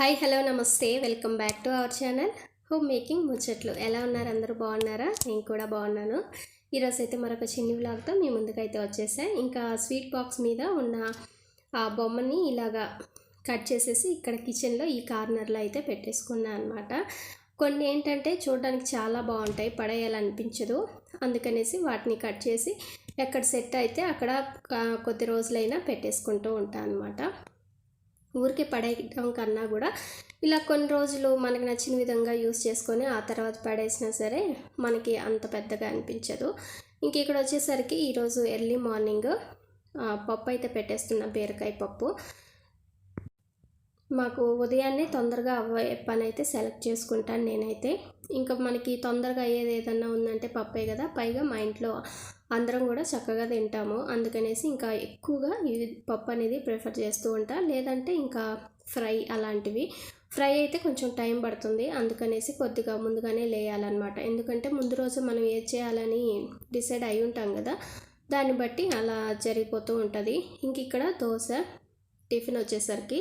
Hi hello నమస్తే welcome back to our channel home making ముచ్చట్లు. ఎలా ఉన్నారు? అందరూ బాగున్నారా? నేను కూడా బాగున్నాను. ఈరోజు అయితే మరొక చిన్ని వ్లాగ్తో మీ ముందుకైతే వచ్చేసా. ఇంకా స్వీట్ బాక్స్ మీద ఉన్న ఆ బొమ్మని ఇలాగా కట్ చేసేసి ఇక్కడ కిచెన్లో ఈ కార్నర్లో అయితే పెట్టేసుకున్నా అనమాట. కొన్ని ఏంటంటే చూడడానికి చాలా బాగుంటాయి, పడేయాలనిపించదు. అందుకనేసి వాటిని కట్ చేసి ఎక్కడ సెట్ అయితే అక్కడ కొద్ది రోజులైనా పెట్టేసుకుంటూ ఉంటాను అనమాట. ఊరికే పడేయడం కన్నా కూడా ఇలా కొన్ని రోజులు మనకు నచ్చిన విధంగా యూస్ చేసుకొని ఆ తర్వాత పడేసినా సరే మనకి అంత పెద్దగా అనిపించదు. ఇంక ఇక్కడ వచ్చేసరికి ఈరోజు ఎర్లీ మార్నింగ్ పప్పు అయితే పెట్టేస్తున్నా, బీరకాయ పప్పు. మాకు ఉదయాన్నే తొందరగా అవ్వే పని అయితే సెలెక్ట్ చేసుకుంటాను నేనైతే. ఇంకా మనకి తొందరగా అయ్యేది ఏదన్నా ఉందంటే పప్పే కదా, పైగా మా ఇంట్లో అందరం కూడా చక్కగా తింటాము. అందుకనేసి ఇంకా ఎక్కువగా ఇది పప్పు అనేది ప్రిఫర్ చేస్తూ ఉంటా. లేదంటే ఇంకా ఫ్రై అలాంటివి. ఫ్రై అయితే కొంచెం టైం పడుతుంది, అందుకనేసి కొద్దిగా ముందుగానే లేయాలన్నమాట. ఎందుకంటే ముందు రోజు మనం ఏది చేయాలని డిసైడ్ అయి ఉంటాం కదా, దాన్ని బట్టి అలా జరిగిపోతూ ఉంటుంది. ఇంక ఇక్కడ దోశ టిఫిన్ వచ్చేసరికి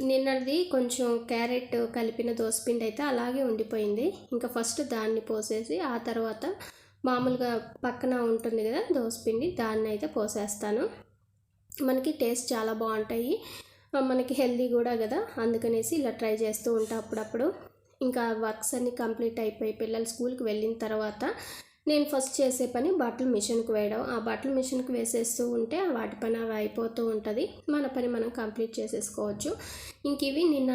నిన్నది కొంచెం క్యారెట్ కలిపిన దోసపిండి అయితే అలాగే ఉండిపోయింది. ఇంకా ఫస్ట్ దాన్ని పోసేసి ఆ తర్వాత మామూలుగా పక్కన ఉంటుంది కదా దోసపిండి, దాన్ని అయితే పోసేస్తాను. మనకి టేస్ట్ చాలా బాగుంటాయి, మనకి హెల్దీ కూడా కదా, అందుకనేసి ఇలా ట్రై చేస్తూ ఉంటా అప్పుడప్పుడు. ఇంకా వర్క్స్ అన్నీ కంప్లీట్ అయిపోయి పిల్లలు స్కూల్కి వెళ్ళిన తర్వాత నేను ఫస్ట్ చేసే పని బట్టలు మిషన్కి వేయడం. ఆ బట్టలు మిషన్కి వేసేస్తూ ఉంటే వాటి పని అవి అయిపోతూ ఉంటుంది, మన పని మనం కంప్లీట్ చేసేసుకోవచ్చు. ఇంక ఇవి నిన్న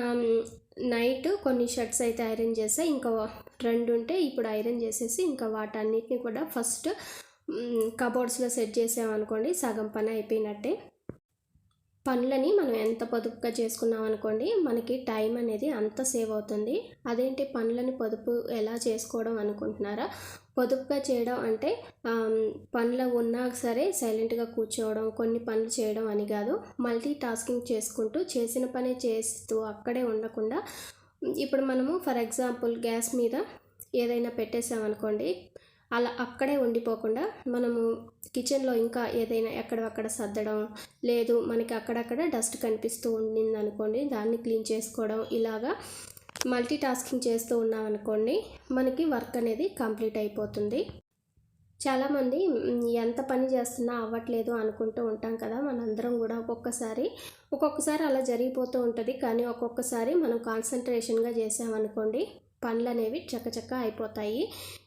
నైట్ కొన్ని షర్ట్స్ అయితే ఐరన్ చేసా, ఇంకా 2 ఉంటే ఇప్పుడు ఐరన్ చేసేసి ఇంకా వాటన్నిటిని కూడా ఫస్ట్ కబోర్డ్స్లో సెట్ చేసామనుకోండి సగం పని అయిపోయినట్టే. పనులని మనం ఎంత పొదుపుగా చేసుకున్నాం అనుకోండి మనకి టైం అనేది అంత సేవ్ అవుతుంది. అదేంటి పనులని పొదుపు ఎలా చేసుకోవడం అనుకుంటున్నారా? పొదుపుగా చేయడం అంటే పనులు ఉన్నా సరే సైలెంట్గా కూర్చోవడం, కొన్ని పనులు చేయడం అని కాదు. మల్టీ టాస్కింగ్ చేసుకుంటూ చేసిన పనే చేస్తూ అక్కడే ఉండకుండా, ఇప్పుడు మనము ఫర్ ఎగ్జాంపుల్ గ్యాస్ మీద ఏదైనా పెట్టేసామనుకోండి, అలా అక్కడే ఉండిపోకుండా మనము కిచెన్లో ఇంకా ఏదైనా ఎక్కడక్కడ సర్దడం, లేదు మనకి అక్కడక్కడ డస్ట్ కనిపిస్తూ ఉండింది అనుకోండి దాన్ని క్లీన్ చేసుకోవడం, ఇలాగా మల్టీ టాస్కింగ్ చేస్తూ ఉన్నాం అనుకోండి మనకి వర్క్ అనేది కంప్లీట్ అయిపోతుంది. చాలామంది ఎంత పని చేస్తున్నా అవ్వట్లేదు అనుకుంటూ ఉంటాం కదా, మనందరం కూడా ఒక్కొక్కసారి అలా జరిగిపోతూ ఉంటుంది. కానీ ఒక్కొక్కసారి మనం కాన్సన్ట్రేషన్గా చేసామనుకోండి పనులు అనేవి చక్కచక్క అయిపోతాయి.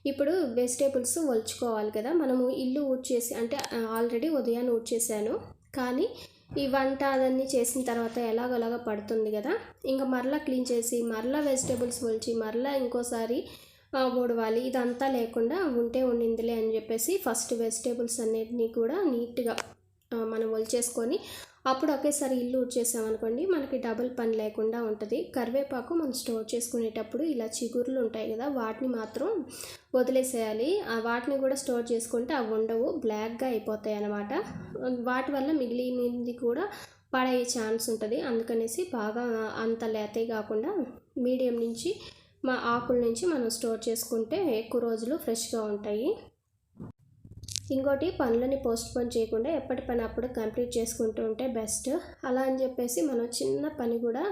ఇప్పుడు వెజిటేబుల్స్ ఒలుచుకోవాలి కదా, మనము ఇల్లు ఊడ్చేసి అంటే ఆల్రెడీ ఉదయాన్ని ఊడ్చేసాను, కానీ ఈ వంట అదన్నీ చేసిన తర్వాత ఎలాగోలాగా పడుతుంది కదా, ఇంకా మరలా క్లీన్ చేసి మరలా వెజిటేబుల్స్ ఒలిచి మరలా ఇంకోసారి ఊడవాలి. ఇదంతా లేకుండా ఉంటే ఉండిందిలే అని చెప్పేసి ఫస్ట్ వెజిటేబుల్స్ అన్నిటినీ కూడా నీట్గా మనం ఒలిచేసుకొని అప్పుడు ఒకేసారి ఇల్లు ఊడ్చేసామనుకోండి మనకి డబుల్ పని లేకుండా ఉంటుంది. కరివేపాకు మనం స్టోర్ చేసుకునేటప్పుడు ఇలా చిగుర్లు ఉంటాయి కదా, వాటిని మాత్రం వదిలేసేయాలి. వాటిని కూడా స్టోర్ చేసుకుంటే అవి ఉండవు, బ్లాక్గా అయిపోతాయి అన్నమాట. వాటి వల్ల మిగిలినది కూడా పడయ్యే ఛాన్స్ ఉంటుంది. అందుకనేసి బాగా అంత లేతే కాకుండా మీడియం నుంచి మా ఆకుల నుంచి మనం స్టోర్ చేసుకుంటే ఎక్కువ రోజులు ఫ్రెష్గా ఉంటాయి. ఇంకోటి పనులని పోస్ట్పోన్ చేయకుండా ఎప్పటి పని అప్పుడు కంప్లీట్ చేసుకుంటూ ఉంటే బెస్ట్. అలా అని చెప్పేసి మనం చిన్న పని కూడా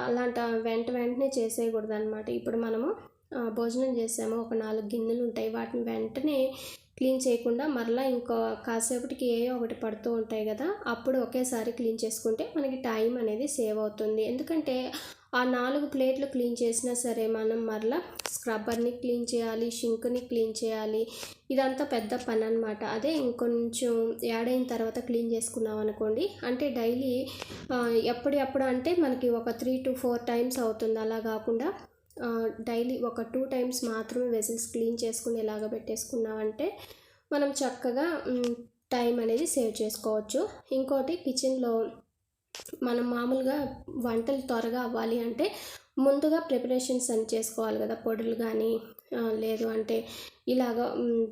అలాంటి వెంటనే చేసేయకూడదు అనమాట. ఇప్పుడు మనము భోజనం చేసాము, ఒక 4 గిన్నెలు ఉంటాయి, వాటిని వెంటనే క్లీన్ చేయకుండా మరలా ఇంకో కాసేపటికి ఒకటి పడుతూ ఉంటాయి కదా, అప్పుడు ఒకేసారి క్లీన్ చేసుకుంటే మనకి టైం అనేది సేవ్ అవుతుంది. ఎందుకంటే ఆ 4 ప్లేట్లు క్లీన్ చేసినా సరే మనం మరలా స్క్రబ్బర్ని క్లీన్ చేయాలి, షింక్ని క్లీన్ చేయాలి, ఇదంతా పెద్ద పని అనమాట. అదే ఇంకొంచెం యాడ్ అయిన తర్వాత క్లీన్ చేసుకున్నాం అనుకోండి, అంటే డైలీ ఎప్పుడు అంటే మనకి ఒక 3 to 4 టైమ్స్ అవుతుంది. అలా కాకుండా డైలీ ఒక 2 టైమ్స్ మాత్రమే వెసిల్స్ క్లీన్ చేసుకునేలాగా పెట్టేసుకున్నామంటే మనం చక్కగా టైం అనేది సేవ్ చేసుకోవచ్చు. ఇంకోటి కిచెన్లో మనం మామూలుగా వంటలు త్వరగా అవ్వాలి అంటే ముందుగా ప్రిపరేషన్స్ అని చేసుకోవాలి కదా, పొడులు కానీ లేదు అంటే ఇలాగ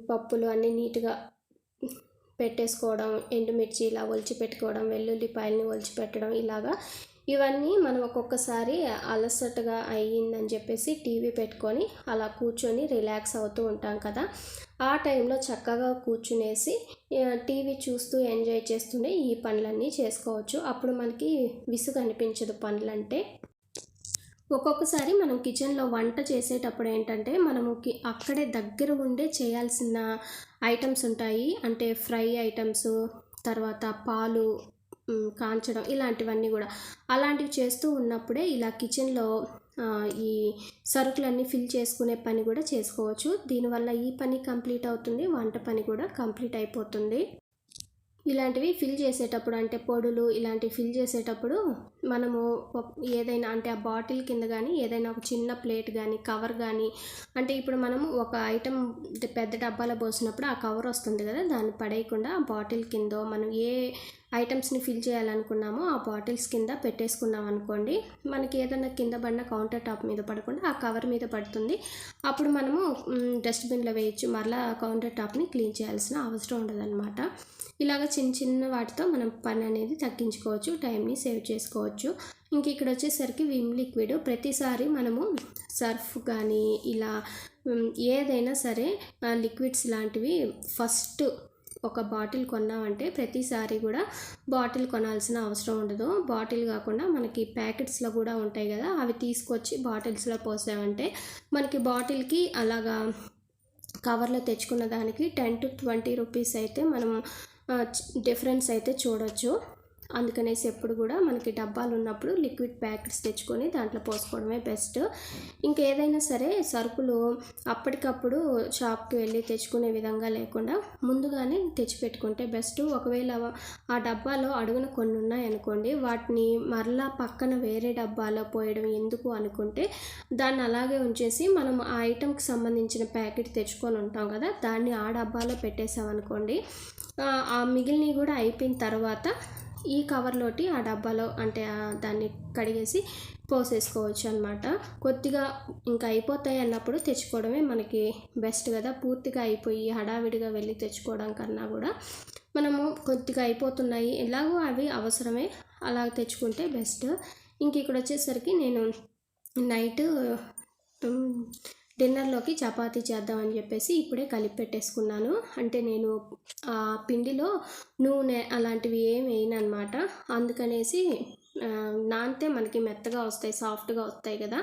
పప్పులు అన్నీ నీట్గా పెట్టేసుకోవడం, ఎండుమిర్చి ఇలా ఒలిచి పెట్టుకోవడం, వెల్లుల్లిపాయలని ఒలిచి పెట్టడం, ఇలాగా ఇవన్నీ మనం ఒక్కొక్కసారి అలసటగా అయ్యిందని చెప్పేసి టీవీ పెట్టుకొని అలా కూర్చొని రిలాక్స్ అవుతూ ఉంటాం కదా, ఆ టైంలో చక్కగా కూర్చునేసి టీవీ చూస్తూ ఎంజాయ్ చేస్తూనే ఈ పనులన్నీ చేసుకోవచ్చు. అప్పుడు మనకి విసుగు అనిపించదు పనులంటే. ఒక్కొక్కసారి మనం కిచెన్లో వంట చేసేటప్పుడు ఏంటంటే మనము అక్కడే దగ్గర ఉండే చేయాల్సిన ఐటమ్స్ ఉంటాయి. అంటే ఫ్రై ఐటమ్స్, తర్వాత పాలు కాంచడం, ఇలాంటివన్నీ కూడా. అలాంటివి చేస్తూ ఉన్నప్పుడే ఇలా కిచెన్లో ఈ సరుకులన్నీ ఫిల్ చేసుకునే పని కూడా చేసుకోవచ్చు. దీనివల్ల ఈ పని కంప్లీట్ అవుతుంది, వంట పని కూడా కంప్లీట్ అయిపోతుంది. ఇలాంటివి ఫిల్ చేసేటప్పుడు అంటే పొడులు ఇలాంటివి ఫిల్ చేసేటప్పుడు మనము ఏదైనా అంటే ఆ బాటిల్ కింద కానీ ఏదైనా ఒక చిన్న ప్లేట్ కానీ కవర్ కానీ, అంటే ఇప్పుడు మనము ఒక ఐటెం పెద్ద డబ్బాలో పోసినప్పుడు ఆ కవర్ వస్తుంది కదా, దాన్ని పడేయకుండా ఆ బాటిల్ కింద మనం ఏ ఐటమ్స్ని ఫిల్ చేయాలనుకున్నామో ఆ బాటిల్స్ కింద పెట్టేసుకున్నాం అనుకోండి, మనకి ఏదైనా కింద పడిన కౌంటర్ టాప్ మీద పడకుండా ఆ కవర్ మీద పడుతుంది. అప్పుడు మనము డస్ట్బిన్లో వేయచ్చు, మరలా కౌంటర్ టాప్ని క్లీన్ చేయాల్సిన అవసరం ఉండదన్నమాట. ఇలాగ చిన్న చిన్న వాటితో మనం పని అనేది తగ్గించుకోవచ్చు, టైంని సేవ్ చేసుకోవచ్చు. ఇంక ఇక్కడ వచ్చేసరికి విమ్ లిక్విడ్ ప్రతిసారి మనము సర్ఫ్ కానీ ఇలా ఏదైనా సరే లిక్విడ్స్ లాంటివి ఫస్ట్ ఒక బాటిల్ కొన్నామంటే ప్రతిసారి కూడా బాటిల్ కొనాల్సిన అవసరం ఉండదు. బాటిల్ కాకుండా మనకి ప్యాకెట్స్లో కూడా ఉంటాయి కదా, అవి తీసుకొచ్చి బాటిల్స్లో పోసామంటే మనకి బాటిల్కి అలాగా కవర్లో తెచ్చుకున్న దానికి 10 to 20 రూపీస్ అయితే మనం డిఫరెన్స్ అయితే చూడొచ్చు. అందుకనేసి ఎప్పుడు కూడా మనకి డబ్బాలు ఉన్నప్పుడు లిక్విడ్ ప్యాకెట్స్ తెచ్చుకొని దాంట్లో పోసుకోవడమే బెస్ట్. ఇంకేదైనా సరే సరుకులు అప్పటికప్పుడు షాప్కి వెళ్ళి తెచ్చుకునే విధంగా లేకుండా ముందుగానే తెచ్చిపెట్టుకుంటే బెస్ట్. ఒకవేళ ఆ డబ్బాలో అడుగున కొన్ని ఉన్నాయనుకోండి, వాటిని మరలా పక్కన వేరే డబ్బాలో పోయడం ఎందుకు అనుకుంటే దాన్ని అలాగే ఉంచేసి మనం ఆ ఐటెంకి సంబంధించిన ప్యాకెట్ తెచ్చుకొని ఉంటాం కదా, దాన్ని ఆ డబ్బాలో పెట్టేసామనుకోండి, ఆ మిగిలినవి కూడా అయిపోయిన తర్వాత ఈ కవర్లోటి ఆ డబ్బాలో అంటే దాన్ని కడిగేసి పోసేసుకోవచ్చు అనమాట. కొద్దిగా ఇంకా అయిపోతాయి అన్నప్పుడు తెచ్చుకోవడమే మనకి బెస్ట్ కదా. పూర్తిగా అయిపోయి హడావిడిగా వెళ్ళి తెచ్చుకోవడం కన్నా కూడా మనము కొద్దిగా అయిపోతున్నాయి ఎలాగో అవి అవసరమే, అలా తెచ్చుకుంటే బెస్ట్. ఇంక ఇక్కడ వచ్చేసరికి నేను నైట్ డిన్నర్లోకి చపాతీ చేద్దామని చెప్పేసి ఇప్పుడే కలిపి పెట్టేసుకున్నాను. అంటే నేను ఆ పిండిలో నూనె అలాంటివి ఏమి వేయను అనమాట. అందుకనేసి నానితే మనకి మెత్తగా వస్తాయి, సాఫ్ట్గా వస్తాయి కదా,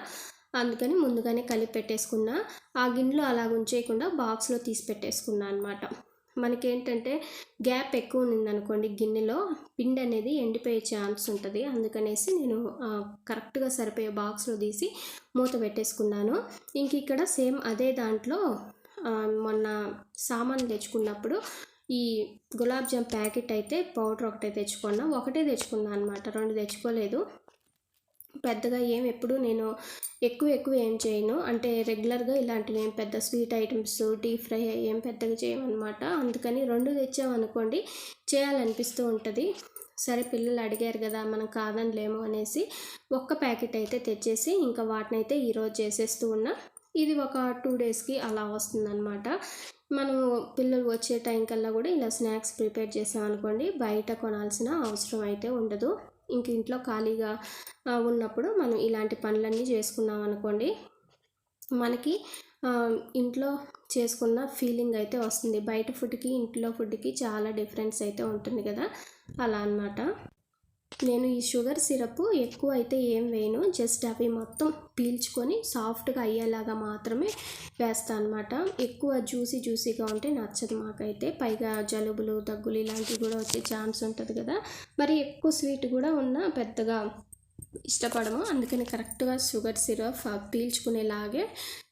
అందుకని ముందుగానే కలిపి పెట్టేసుకున్నా. ఆ గిన్నెలో అలా ఉంచేయకుండా బాక్స్లో తీసి పెట్టేసుకున్నా అనమాట. మనకేంటంటే గ్యాప్ ఎక్కువ ఉందనుకోండి గిన్నెలో, పిండి అనేది ఎండిపోయే ఛాన్స్ ఉంటుంది. అందుకనేసి నేను కరెక్ట్గా సరిపోయే బాక్స్లో తీసి మూత పెట్టేసుకున్నాను. ఇంక ఇక్కడ సేమ్ అదే దాంట్లో మొన్న సామాన్ తెచ్చుకున్నప్పుడు ఈ గులాబ్ జామ్ ప్యాకెట్ అయితే పౌడర్ ఒకటే తెచ్చుకున్నా అనమాట, 2 తెచ్చుకోలేదు. పెద్దగా ఎప్పుడు నేను ఎక్కువ ఏం చేయను, అంటే రెగ్యులర్గా ఇలాంటివి ఏం పెద్ద స్వీట్ ఐటమ్స్ డీప్ ఫ్రై ఏం పెద్దగా చేయమన్నమాట. అందుకని 2 తెచ్చామనుకోండి చేయాలనిపిస్తూ ఉంటుంది. సరే పిల్లలు అడిగారు కదా మనం కాదనిలేము అనేసి ఒక్క ప్యాకెట్ అయితే తెచ్చేసి ఇంకా వాటిని అయితే ఈరోజు చేసేస్తూ ఉన్నా. ఇది ఒక 2 డేస్కి అలా వస్తుందన్నమాట. మనము పిల్లలు వచ్చే టైం కల్లా కూడా ఇలా స్నాక్స్ ప్రిపేర్ చేసామనుకోండి, బయట కొనాల్సిన అవసరం అయితే ఉండదు. ఇంక ఇంట్లో ఖాళీగా ఉన్నప్పుడు మనం ఇలాంటి పనులన్నీ చేసుకున్నాం అనుకోండి, మనకి ఇంట్లో చేసుకున్న ఫీలింగ్ అయితే వస్తుంది. బయట ఫుడ్కి ఇంట్లో ఫుడ్కి చాలా డిఫరెన్స్ అయితే ఉంటుంది కదా, అలా అన్నమాట. నేను ఈ షుగర్ సిరప్ ఎక్కువ అయితే ఏం వేయను, జస్ట్ అవి మొత్తం పీల్చుకొని సాఫ్ట్గా అయ్యేలాగా మాత్రమే వేస్తాను అనమాట. ఎక్కువ జ్యూసీగా ఉంటే నచ్చదు మాకైతే. పైగా జలుబులు దగ్గులు ఇలాంటివి కూడా వచ్చే ఛాన్స్ ఉంటుంది కదా, మరి ఎక్కువ స్వీట్ కూడా ఉన్నా పెద్దగా ఇష్టపడము. అందుకని కరెక్ట్గా షుగర్ సిరప్ పీల్చుకునేలాగే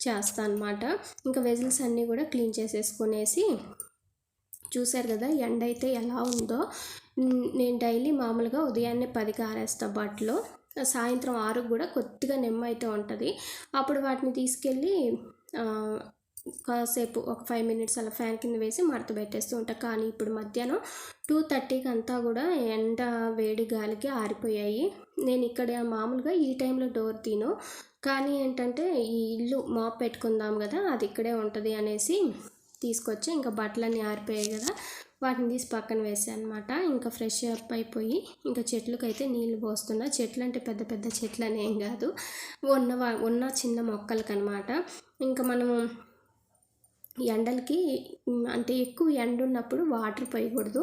చేస్తాను అనమాట. ఇంకా వెజిల్స్ అన్నీ కూడా క్లీన్ చేసేసుకునేసి, చూసారు కదా ఎండ అయితే ఎలా ఉందో. నేను డైలీ మామూలుగా ఉదయాన్నే 10కి ఆరేస్తా బట్టలు, సాయంత్రం 6కి కూడా కొద్దిగా నెమ్మ అయితే ఉంటుంది. అప్పుడు వాటిని తీసుకెళ్ళి కాసేపు ఒక 5 minutes అలా ఫ్యాన్ కింద వేసి మడత పెట్టేస్తూ ఉంటా. కానీ ఇప్పుడు మధ్యాహ్నం 2:30కి అంతా కూడా ఎండ వేడి గాలికి ఆరిపోయాయి. నేను ఇక్కడ మామూలుగా ఈ టైంలో డోర్ తీను, కానీ ఏంటంటే ఈ ఇల్లు మాప్ పెట్టుకుందాం కదా, అది ఇక్కడే ఉంటుంది అనేసి తీసుకొచ్చి ఇంకా బట్టలన్నీ ఆరిపోయాయి కదా, వాటిని తీసి పక్కన వేసాను అనమాట. ఇంకా ఫ్రెష్ అప్ అయిపోయి ఇంకా చెట్లకైతే నీళ్ళు పోస్తున్నా. చెట్లు అంటే పెద్ద పెద్ద చెట్లు అనేం కాదు, ఉన్న చిన్న మొక్కలకి అనమాట. ఇంకా మనము ఎండలకి అంటే ఎక్కువ ఎండ ఉన్నప్పుడు వాటర్ పోయకూడదు,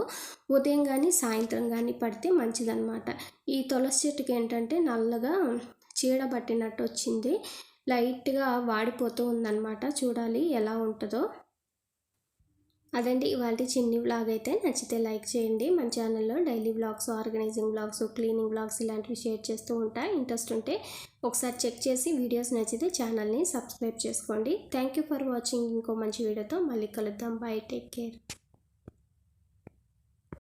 ఉదయం కానీ సాయంత్రం కానీ పడితే మంచిదన్నమాట. ఈ తులసి చెట్టుకి ఏంటంటే నల్లగా చీడ పట్టినట్టు వచ్చింది, లైట్గా వాడిపోతూ ఉందన్నమాట. చూడాలి ఎలా ఉంటుందో. అదండి ఇవాళ చిన్ని వ్లాగ్ అయితే. నచ్చితే లైక్ చేయండి. మన ఛానల్లో daily vlogs, organising vlogs, cleaning vlogs ఇలాంటివి షేర్ చేస్తూ ఉంటాయి. ఇంట్రెస్ట్ ఉంటే ఒకసారి చెక్ చేసి వీడియోస్ నచ్చితే ఛానల్ని సబ్స్క్రైబ్ చేసుకోండి. Thank you for watching. ఇంకో మంచి వీడియోతో మళ్ళీ కలుద్దాం. By, take care.